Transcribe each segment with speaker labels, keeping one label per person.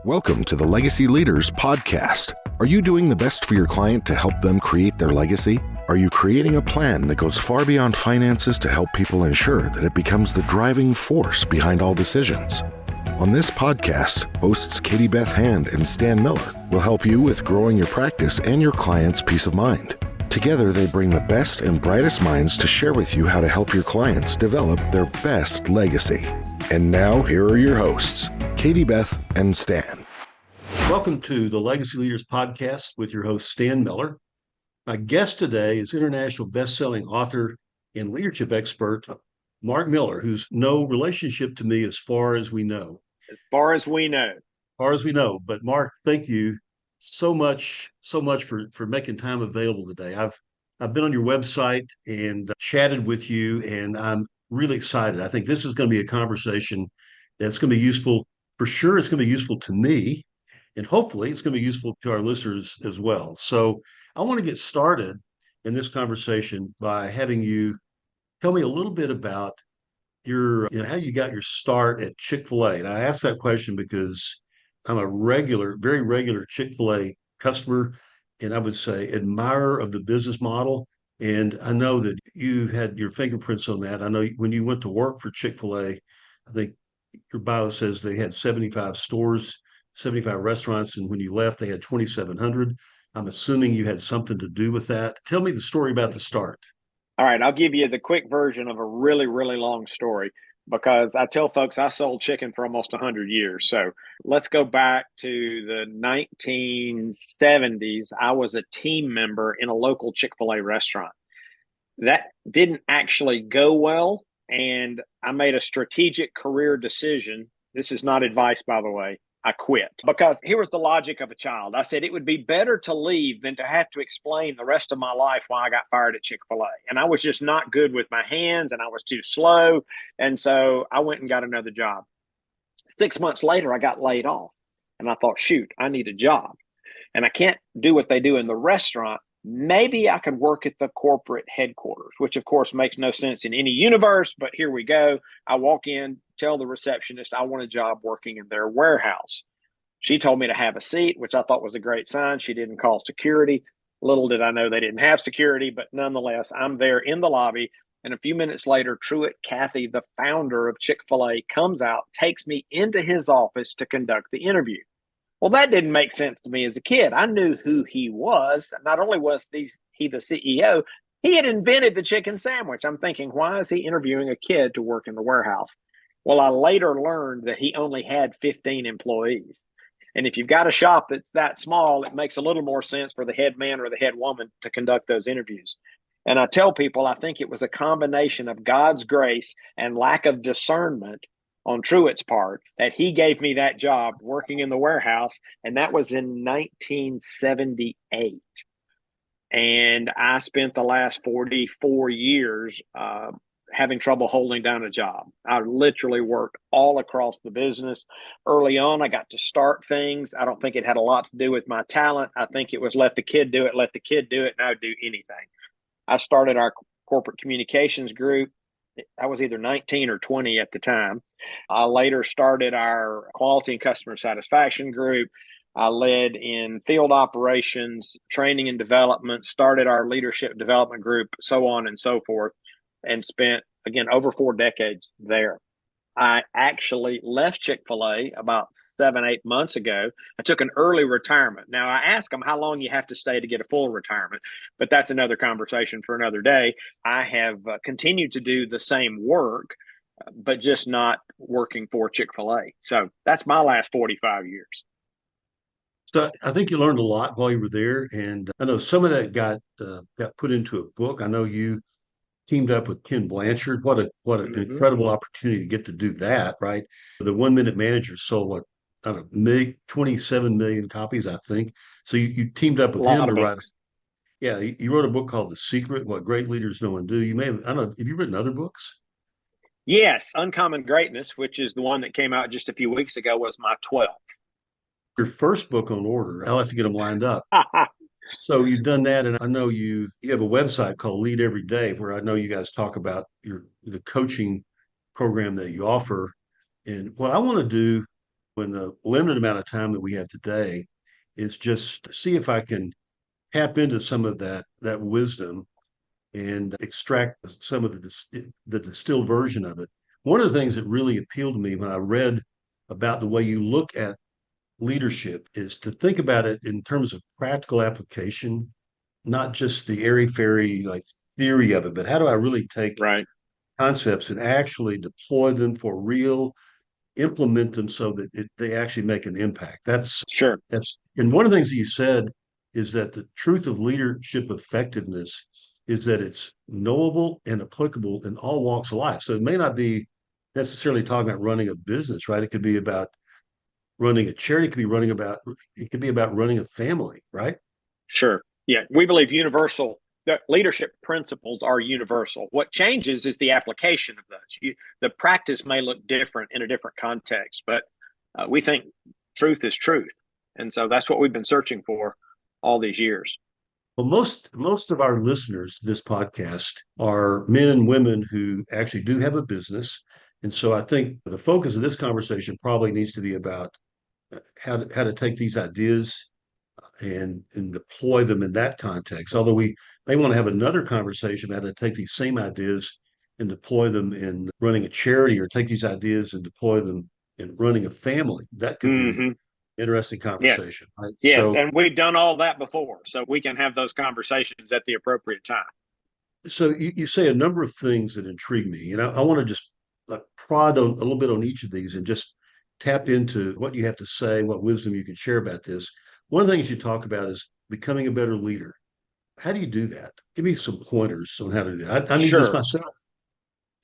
Speaker 1: Welcome to the Legacy Leaders Podcast. Are you doing the best for your client to help them create their legacy? Are you creating a plan that goes far beyond finances to help people ensure that it becomes the driving force behind all decisions? On this podcast, hosts Katie Beth Hand and Stan Miller will help you with growing your practice and your clients' peace of mind. Together, they bring the best and brightest minds to share with you how to help your clients develop their best legacy. And now, here are your hosts, Katie Beth and Stan.
Speaker 2: Welcome to the Legacy Leaders Podcast with your host, Stan Miller. My guest today is international best-selling author and leadership expert, Mark Miller, who's no relationship to me as far as we know.
Speaker 3: As far as we know.
Speaker 2: As far as we know. But Mark, thank you so much for making time available today. I've been on your website and chatted with you, and I'm really excited. I think this is going to be a conversation that's going to be useful. For sure, it's going to be useful to me, and hopefully it's going to be useful to our listeners as well. So I want to get started in this conversation by having you tell me a little bit about how you got your start at Chick-fil-A. And I asked that question because I'm a very regular Chick-fil-A customer, and I would say admirer of the business model. And I know that you had your fingerprints on that. I know when you went to work for Chick-fil-A, I think your bio says they had 75 stores, 75 restaurants, and when you left, they had 2,700. I'm assuming you had something to do with that. Tell me the story about the start.
Speaker 3: All right, I'll give you the quick version of a really, really long story because I tell folks I sold chicken for almost 100 years. So let's go back to the 1970s. I was a team member in a local Chick-fil-A restaurant. That didn't actually go well, and I made a strategic career decision. This is not advice, by the way. I quit because here was the logic of a child. I said it would be better to leave than to have to explain the rest of my life why I got fired at Chick-fil-A. And I was just not good with my hands and I was too slow. And so I went and got another job. 6 months later, I got laid off and I thought, shoot, I need a job and I can't do what they do in the restaurant. Maybe I could work at the corporate headquarters, which of course makes no sense in any universe, but here we go. I walk in, tell the receptionist I want a job working in their warehouse. She told me to have a seat, which I thought was a great sign. She didn't call security. Little did I know they didn't have security, but nonetheless, I'm there in the lobby. And a few minutes later, Truett Cathy, the founder of Chick-fil-A, comes out, takes me into his office to conduct the interview. Well, that didn't make sense to me as a kid. I knew who he was. Not only was he the CEO, he had invented the chicken sandwich. I'm thinking, why is he interviewing a kid to work in the warehouse? Well, I later learned that he only had 15 employees. And if you've got a shop that's that small, it makes a little more sense for the head man or the head woman to conduct those interviews. And I tell people, I think it was a combination of God's grace and lack of discernment on Truett's part that he gave me that job working in the warehouse. And that was in 1978. And I spent the last 44 years having trouble holding down a job. I literally worked all across the business. Early on, I got to start things. I don't think it had a lot to do with my talent. I think it was let the kid do it, and I would do anything. I started our corporate communications group. I was either 19 or 20 at the time. I later started our quality and customer satisfaction group. I led in field operations, training and development, started our leadership development group, so on and so forth, and spent, again, over 4 decades there. I actually left Chick-fil-A about 7-8 months ago. I took an early retirement. Now, I asked them how long you have to stay to get a full retirement, but that's another conversation for another day. I have continued to do the same work, but just not working for Chick-fil-A. So that's my last 45 years.
Speaker 2: So I think you learned a lot while you were there, and I know some of that got put into a book. I know you teamed up with Ken Blanchard. What an incredible opportunity to get to do that, right? The 1 Minute Manager sold, 27 million copies, I think. So you teamed up with him to write. Yeah, you wrote a book called The Secret, What Great Leaders Know and Do. You may have, I don't know, have you written other books?
Speaker 3: Yes, Uncommon Greatness, which is the one that came out just a few weeks ago, was my 12th.
Speaker 2: Your first book on order, I'll have to get them lined up. So you've done that, and I know you have a website called Lead Every Day, where I know you guys talk about the coaching program that you offer. And what I want to do in the limited amount of time that we have today is just see if I can tap into some of that wisdom and extract some of the distilled version of it. One of the things that really appealed to me when I read about the way you look at leadership is to think about it in terms of practical application, not just the airy fairy like theory of it, but how do I really take
Speaker 3: Right.
Speaker 2: concepts and actually deploy them for real, implement them so that they actually make an impact.
Speaker 3: Sure.
Speaker 2: And one of the things that you said is that the truth of leadership effectiveness is that it's knowable and applicable in all walks of life. So it may not be necessarily talking about running a business, right? It could be about running a charity. It could be about running a family, right?
Speaker 3: Sure. Yeah. We believe the leadership principles are universal. What changes is the application of those. The practice may look different in a different context, but we think truth is truth. And so that's what we've been searching for all these years.
Speaker 2: Well, most of our listeners to this podcast are men and women who actually do have a business. And so I think the focus of this conversation probably needs to be about how to take these ideas and deploy them in that context. Although we may want to have another conversation about how to take these same ideas and deploy them in running a charity, or take these ideas and deploy them in running a family. That could be
Speaker 3: Mm-hmm.
Speaker 2: interesting
Speaker 3: Yes.
Speaker 2: conversation. Right?
Speaker 3: Yes.
Speaker 2: So,
Speaker 3: And we've done all that before. So we can have those conversations at the appropriate time.
Speaker 2: so you say a number of things that intrigue me, and I want to just like prod on a little bit on each of these and just tap into what you have to say, what wisdom you can share about this. One of the things you talk about is becoming a better leader. How do you do that? Give me some pointers on how to do that. I need this
Speaker 3: Sure.
Speaker 2: myself.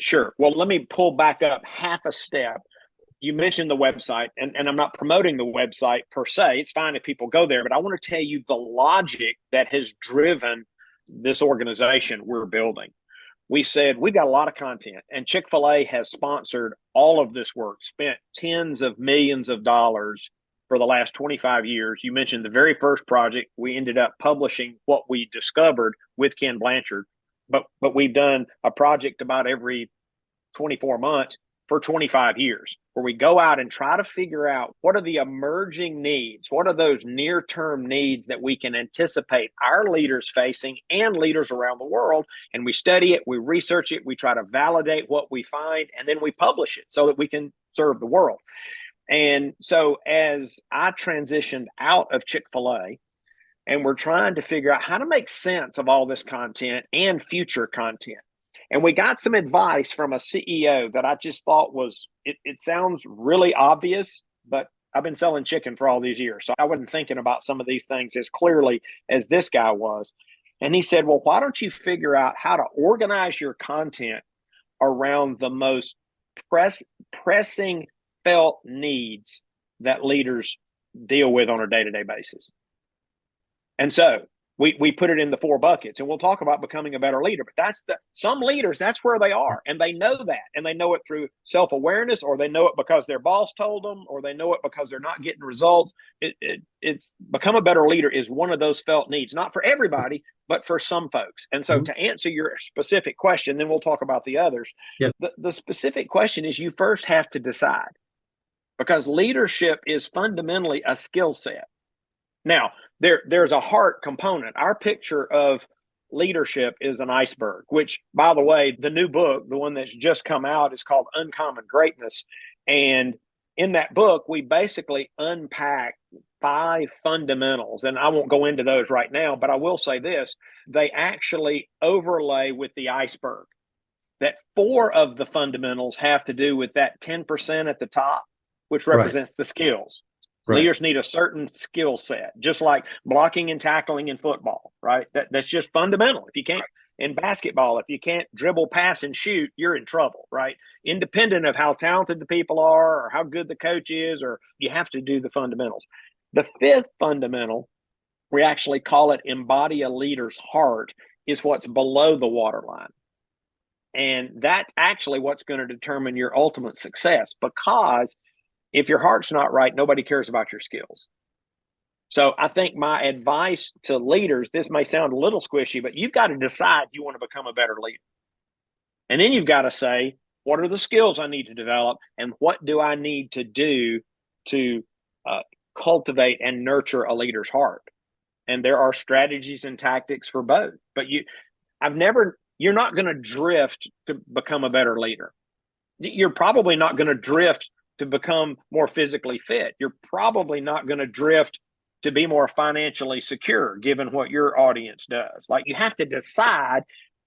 Speaker 3: Sure. Well, let me pull back up half a step. You mentioned the website, and I'm not promoting the website per se. It's fine if people go there, but I want to tell you the logic that has driven this organization we're building. We said we've got a lot of content, and Chick-fil-A has sponsored all of this work, spent tens of millions of dollars for the last 25 years. You mentioned the very first project. We ended up publishing what we discovered with Ken Blanchard, but we've done a project about every 24 months for 25 years, where we go out and try to figure out what are the emerging needs, what are those near-term needs that we can anticipate our leaders facing and leaders around the world. And we study it, we research it, we try to validate what we find, and then we publish it so that we can serve the world. And so as I transitioned out of Chick-fil-A, and we're trying to figure out how to make sense of all this content and future content. And we got some advice from a CEO that I just thought it sounds really obvious, but I've been selling chicken for all these years. So I wasn't thinking about some of these things as clearly as this guy was. And he said, well, why don't you figure out how to organize your content around the most pressing felt needs that leaders deal with on a day-to-day basis? And so we put it in the 4 buckets, and we'll talk about becoming a better leader. But some leaders, that's where they are, and they know that, and they know it through self-awareness, or they know it because their boss told them, or they know it because they're not getting results. It's become a better leader is one of those felt needs, not for everybody, but for some folks. And so to answer your specific question, then we'll talk about the others.
Speaker 2: Yeah.
Speaker 3: The specific question is you first have to decide, because leadership is fundamentally a skill set. Now, there's a heart component. Our picture of leadership is an iceberg, which, by the way, the new book, the one that's just come out, is called Uncommon Greatness. And in that book, we basically unpack 5 fundamentals. And I won't go into those right now, but I will say this. They actually overlay with the iceberg. That 4 of the fundamentals have to do with that 10% at the top, which represents the skills.
Speaker 2: Right.
Speaker 3: Leaders need a certain skill set, just like blocking and tackling in football, right? That's just fundamental. If you can't, in basketball, if you can't dribble, pass, and shoot, you're in trouble, right? Independent of how talented the people are or how good the coach is, or you have to do the fundamentals. The 5th fundamental, we actually call it embody a leader's heart, is what's below the waterline. And that's actually what's going to determine your ultimate success, because if your heart's not right, nobody cares about your skills. So I think my advice to leaders, this may sound a little squishy, but you've got to decide you want to become a better leader. And then you've got to say, what are the skills I need to develop, and what do I need to do to cultivate and nurture a leader's heart. And there are strategies and tactics for both. But you're not going to drift to become a better leader. You're probably not going to drift to become more physically fit. You're probably not going to drift to be more financially secure, given what your audience does. Like, you have to decide,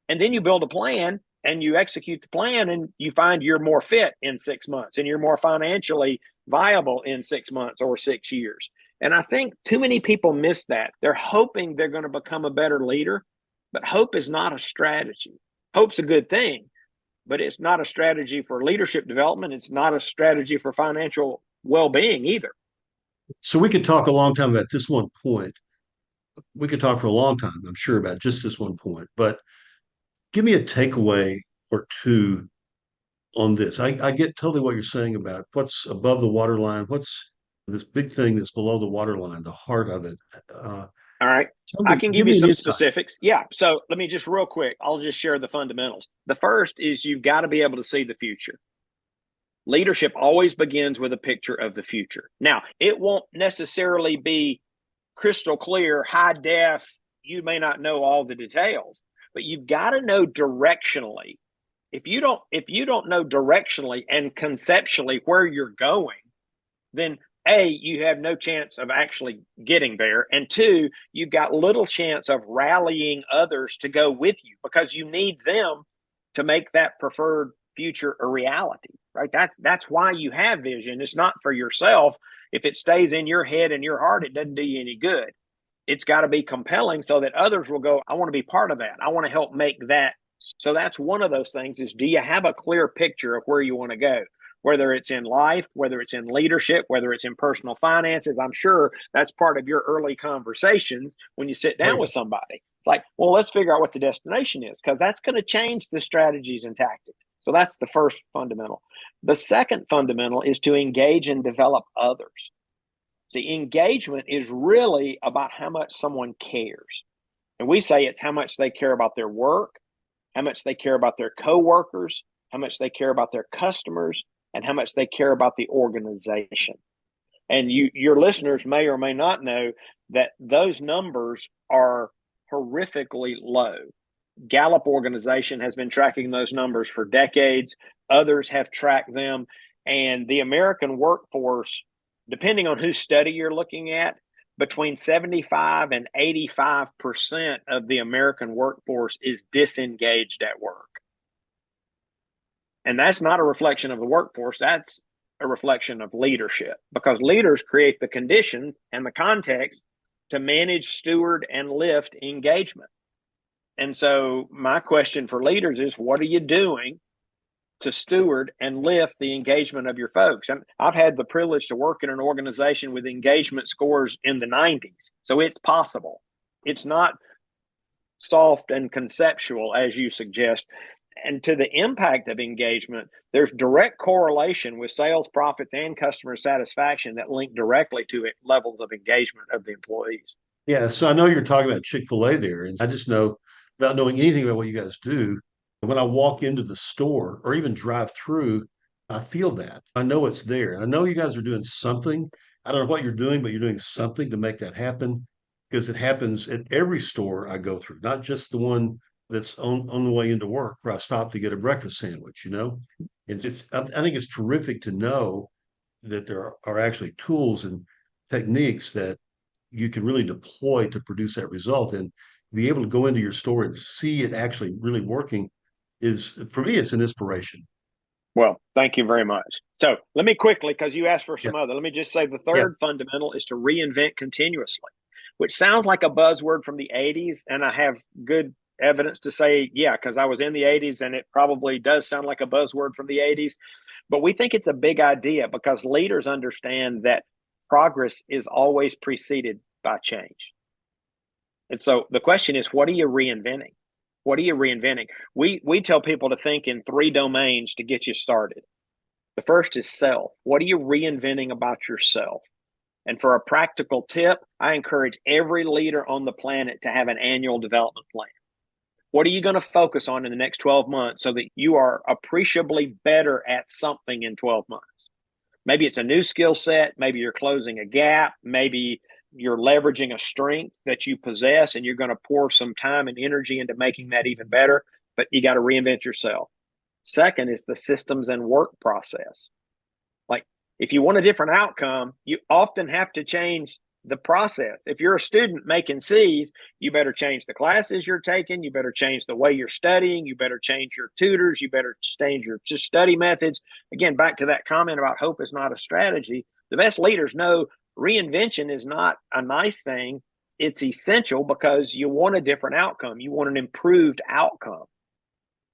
Speaker 3: and then you build a plan and you execute the plan, and you find you're more fit in 6 months and you're more financially viable in 6 months or 6 years. And I think too many people miss that. They're hoping they're going to become a better leader, but hope is not a strategy. Hope's a good thing, but it's not a strategy for leadership development. It's not a strategy for financial well-being either.
Speaker 2: So we could talk a long time about this one point. We could talk for a long time, I'm sure, about just this one point. But give me a takeaway or two on this. I get totally what you're saying about what's above the waterline, what's this big thing that's below the waterline, the heart of it.
Speaker 3: All right. I can give you some specifics. Yeah. So let me just real quick, I'll just share the fundamentals. The first is you've got to be able to see the future. Leadership always begins with a picture of the future. Now, it won't necessarily be crystal clear, high def. You may not know all the details, but you've got to know directionally. If you don't know directionally and conceptually where you're going, then A, you have no chance of actually getting there. And two, you've got little chance of rallying others to go with you, because you need them to make that preferred future a reality, right? That's why you have vision. It's not for yourself. If it stays in your head and your heart, it doesn't do you any good. It's got to be compelling so that others will go, I want to be part of that. I want to help make that. So that's one of those things is, do you have a clear picture of where you want to go? Whether it's in life, whether it's in leadership, whether it's in personal finances. I'm sure that's part of your early conversations when you sit down with somebody. It's like, well, let's figure out what the destination is, because that's going to change the strategies and tactics. So that's the first fundamental. The second fundamental is to engage and develop others. See, engagement is really about how much someone cares. And we say it's how much they care about their work, how much they care about their coworkers, how much they care about their customers, and how much they care about the organization. And your listeners may or may not know that those numbers are horrifically low. Gallup organization has been tracking those numbers for decades. Others have tracked them. And the American workforce, depending on whose study you're looking at, between 75 and 85% of the American workforce is disengaged at work. And that's not a reflection of the workforce. That's a reflection of leadership, because leaders create the condition and the context to manage, steward, and lift engagement. And so my question for leaders is, what are you doing to steward and lift the engagement of your folks? And I've had the privilege to work in an organization with engagement scores in the 90s. So it's possible. It's not soft and conceptual, as you suggest. And to the impact of engagement, there's direct correlation with sales, profits, and customer satisfaction that link directly to it, levels of engagement of the employees.
Speaker 2: Yeah, so I know you're talking about Chick-fil-A there, and I just know, without knowing anything about what you guys do, when I walk into the store or even drive through, I feel that. I know it's there. I know you guys are doing something. I don't know what you're doing, but you're doing something to make that happen, because it happens at every store I go through, not just the one that's on the way into work where I stop to get a breakfast sandwich, you know? I think it's terrific to know that there are actually tools and techniques that you can really deploy to produce that result. And be able to go into your store and see it actually really working is, for me, it's an inspiration.
Speaker 3: Well, thank you very much. So let me quickly, because you asked for some other, let me just say the third fundamental is to reinvent continuously, which sounds like a buzzword from the 80s. And I have good evidence to say, yeah, because I was in the 80s and it probably does sound like a buzzword from the 80s. But we think it's a big idea because leaders understand that progress is always preceded by change. And so the question is, what are you reinventing? What are you reinventing? We tell people to think in 3 domains to get you started. The first is self. What are you reinventing about yourself? And for a practical tip, I encourage every leader on the planet to have an annual development plan. What are you going to focus on in the next 12 months so that you are appreciably better at something in 12 months? Maybe it's a new skill set. Maybe you're closing a gap. Maybe you're leveraging a strength that you possess and you're going to pour some time and energy into making that even better, but you got to reinvent yourself. Second is the systems and work process. Like if you want a different outcome, you often have to change the process. If you're a student making C's, you better change the classes you're taking. You better change the way you're studying. You better change your tutors. You better change your study methods. Again, back to that comment about hope is not a strategy. The best leaders know reinvention is not a nice thing. It's essential because you want a different outcome. You want an improved outcome.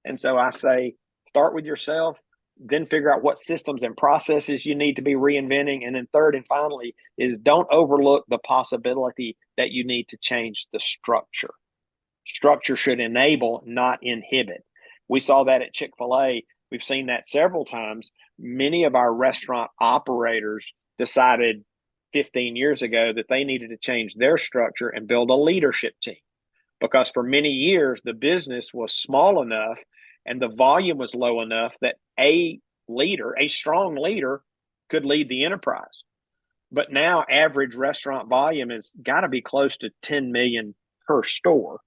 Speaker 3: And so I say, start with yourself, then figure out what systems and processes you need to be reinventing. And then third and finally is don't overlook the possibility that you need to change the structure. Structure should enable, not inhibit. We saw that at Chick-fil-A. We've seen that several times. Many of our restaurant operators decided 15 years ago that they needed to change their structure and build a leadership team, because for many years the business was small enough and the volume was low enough that a strong leader could lead the enterprise. But now average restaurant volume has got to be close to 10 million per store.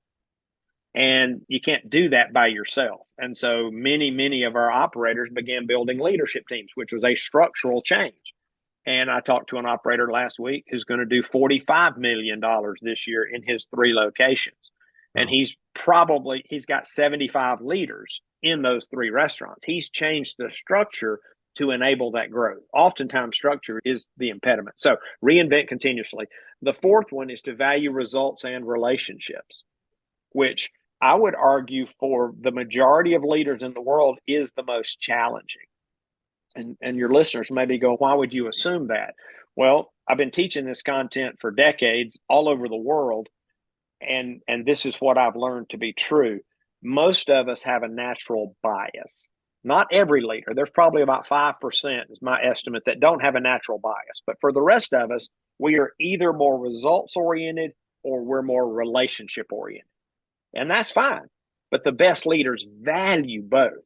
Speaker 3: And you can't do that by yourself. And so many of our operators began building leadership teams, which was a structural change. And I talked to an operator last week who's going to do $45 million this year in his 3 locations. And he's got 75 leaders in those 3 restaurants. He's changed the structure to enable that growth. Oftentimes structure is the impediment. So reinvent continuously. The fourth one is to value results and relationships, which I would argue for the majority of leaders in the world is the most challenging. And your listeners maybe go, why would you assume that? Well, I've been teaching this content for decades all over the world. And this is what I've learned to be true. Most of us have a natural bias. Not every leader. There's probably about 5% is my estimate that don't have a natural bias. But for the rest of us, we are either more results oriented or we're more relationship oriented. And that's fine. But the best leaders value both.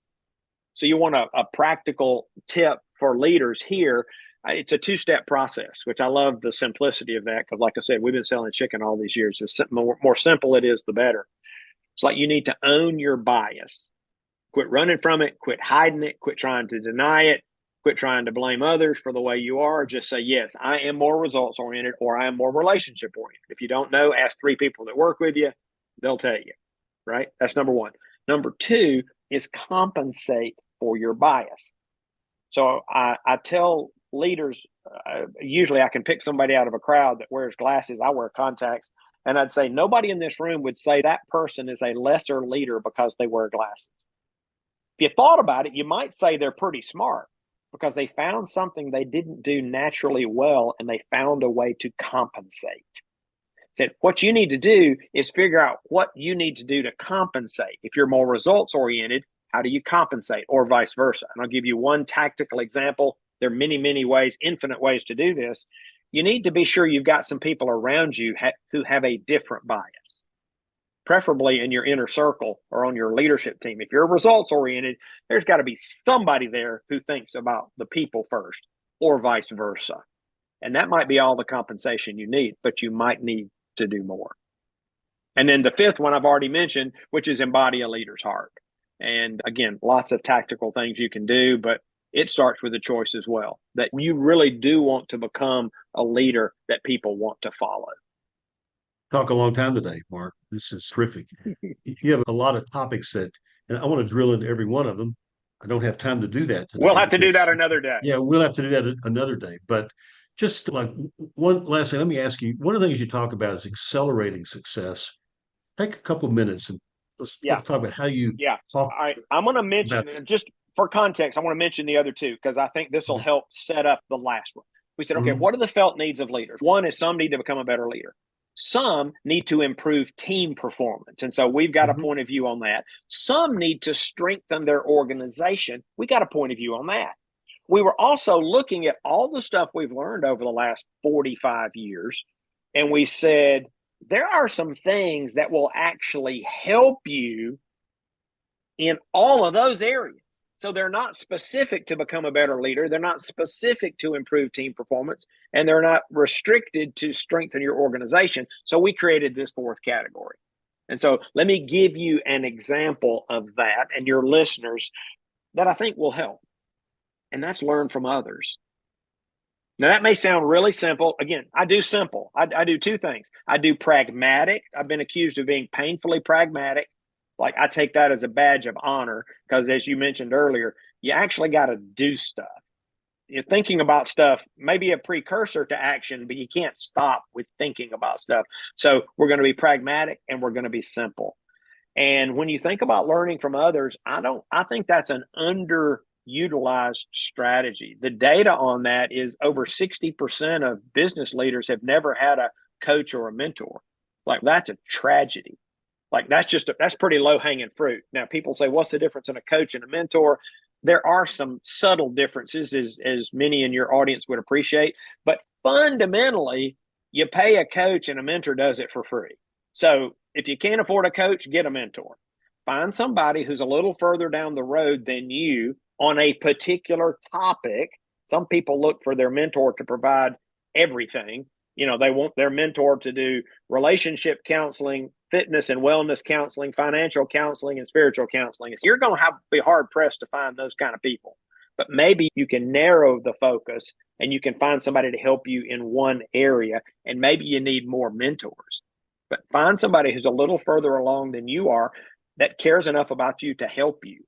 Speaker 3: So you want a practical tip for leaders here. It's a 2-step process, which I love the simplicity of that because, like I said, we've been selling chicken all these years. The more simple it is, the better. It's like you need to own your bias. Quit running from it. Quit hiding it. Quit trying to deny it. Quit trying to blame others for the way you are. Just say, yes, I am more results oriented or I am more relationship oriented. If you don't know, ask 3 people that work with you. They'll tell you, right? That's number 1. Number 2 is compensate for your bias. So I tell leaders, usually I can pick somebody out of a crowd that wears glasses. I wear contacts. And I'd say nobody in this room would say that person is a lesser leader because they wear glasses. If you thought about it, you might say they're pretty smart because they found something they didn't do naturally well and they found a way to compensate. Said what you need to do is figure out what you need to do to compensate. If you're more results oriented, how do you compensate, or vice versa? And I'll give you one tactical example. There are many ways, infinite ways to do this. You need to be sure you've got some people around you who have a different bias, preferably in your inner circle or on your leadership team. If you're results oriented, there's got to be somebody there who thinks about the people first, or vice versa. And that might be all the compensation you need, but you might need to do more. And then the 5th one I've already mentioned, which is embody a leader's heart. And again, lots of tactical things you can do, but it starts with a choice as well, that you really do want to become a leader that people want to follow.
Speaker 2: Talk a long time today, Mark. This is terrific. You have a lot of topics and I want to drill into every one of them. I don't have time to do that today.
Speaker 3: We'll have to do that another day.
Speaker 2: Yeah, we'll have to do that another day. But just like one last thing, let me ask you, one of the things you talk about is accelerating success. Take a couple of minutes and let's talk about how you talk.
Speaker 3: All right. I'm going to mention, just for context, I want to mention the other 2 because I think this will help set up the last one. We said, okay, what are the felt needs of leaders? One is some need to become a better leader. Some need to improve team performance. And so we've got a point of view on that. Some need to strengthen their organization. We got a point of view on that. We were also looking at all the stuff we've learned over the last 45 years. And we said, there are some things that will actually help you in all of those areas. So they're not specific to become a better leader. They're not specific to improve team performance, and they're not restricted to strengthen your organization. So we created this fourth category. And so let me give you an example of that and your listeners that I think will help. And that's learn from others. Now, that may sound really simple. Again, I do simple. I do two things. I do pragmatic. I've been accused of being painfully pragmatic. Like, I take that as a badge of honor because, as you mentioned earlier, you actually got to do stuff. You're thinking about stuff, maybe a precursor to action, but you can't stop with thinking about stuff. So we're going to be pragmatic and we're going to be simple. And when you think about learning from others, I think that's an underutilized strategy. The data on that is over 60% of business leaders have never had a coach or a mentor. Like, that's a tragedy. Like, that's pretty low hanging fruit. Now, people say, what's the difference in a coach and a mentor? There are some subtle differences, as many in your audience would appreciate. But fundamentally, you pay a coach and a mentor does it for free. So if you can't afford a coach, get a mentor. Find somebody who's a little further down the road than you on a particular topic. Some people look for their mentor to provide everything. They want their mentor to do relationship counseling, fitness and wellness counseling, financial counseling, and spiritual counseling. You're going to be hard pressed to find those kind of people. But maybe you can narrow the focus and you can find somebody to help you in one area, and maybe you need more mentors. But find somebody who's a little further along than you are that cares enough about you to help you.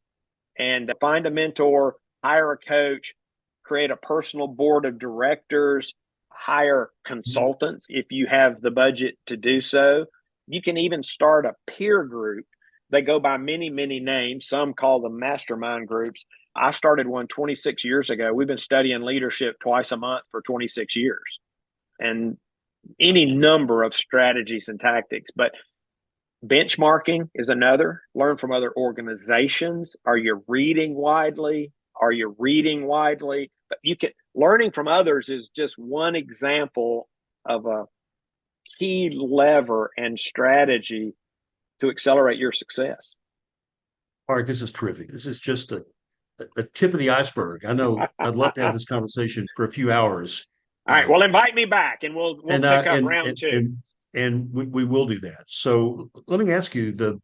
Speaker 3: And find a mentor, hire a coach, create a personal board of directors, hire consultants if you have the budget to do so. You can even start a peer group. They go by many, many names. Some call them mastermind groups. I started one 26 years ago. We've been studying leadership twice a month for 26 years. And any number of strategies and tactics. But benchmarking is another. Learn from other organizations. Are you reading widely? But learning from others is just one example of a key lever and strategy to accelerate your success.
Speaker 2: Mark, this is terrific. This is just a tip of the iceberg. I know I'd love to have this conversation for a few hours.
Speaker 3: All right. Well, invite me back and we'll pick up round two.
Speaker 2: And we will do that. So let me ask you,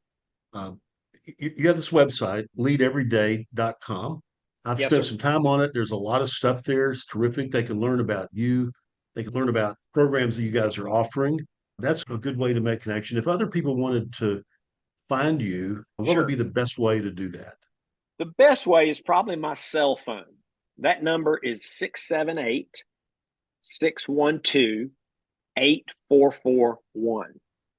Speaker 2: you have this website, leadeveryday.com. I've spent some time on it. There's a lot of stuff there. It's terrific. They can learn about you. They can learn about programs that you guys are offering. That's a good way to make connection. If other people wanted to find you, what would be the best way to do that?
Speaker 3: The best way is probably my cell phone. That number is 678-612-8441.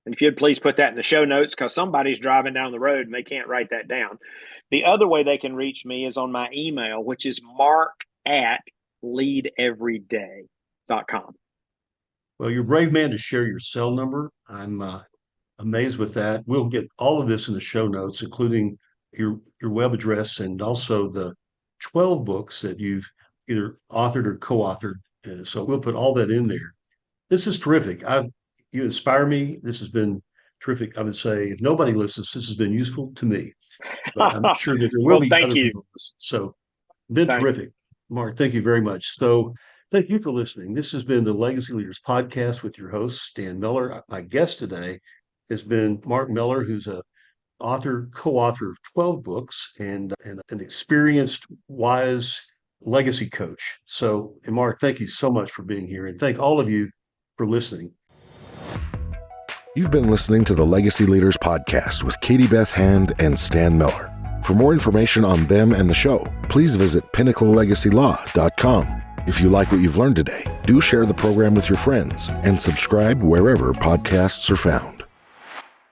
Speaker 3: And if you'd please put that in the show notes, because somebody's driving down the road and they can't write that down. The other way they can reach me is on my email, which is mark@leadeveryday.com.
Speaker 2: Well, you're a brave man to share your cell number. I'm amazed with that. We'll get all of this in the show notes, including your web address and also the 12 books that you've either authored or co-authored. So we'll put all that in there. This is terrific. You inspire me. This has been terrific. I would say if nobody listens, this has been useful to me. But I'm sure that there will be other people listen. So been terrific. Mark, thank you very much. So thank you for listening. This has been the Legacy Leaders Podcast with your host, Stan Miller. My guest today has been Mark Miller, who's a co-author of 12 books and an experienced, wise legacy coach. So, and Mark, thank you so much for being here. And thank all of you for listening.
Speaker 1: You've been listening to the Legacy Leaders Podcast with Katie Beth Hand and Stan Miller. For more information on them and the show, please visit pinnaclelegacylaw.com. If you like what you've learned today, do share the program with your friends and subscribe wherever podcasts are found.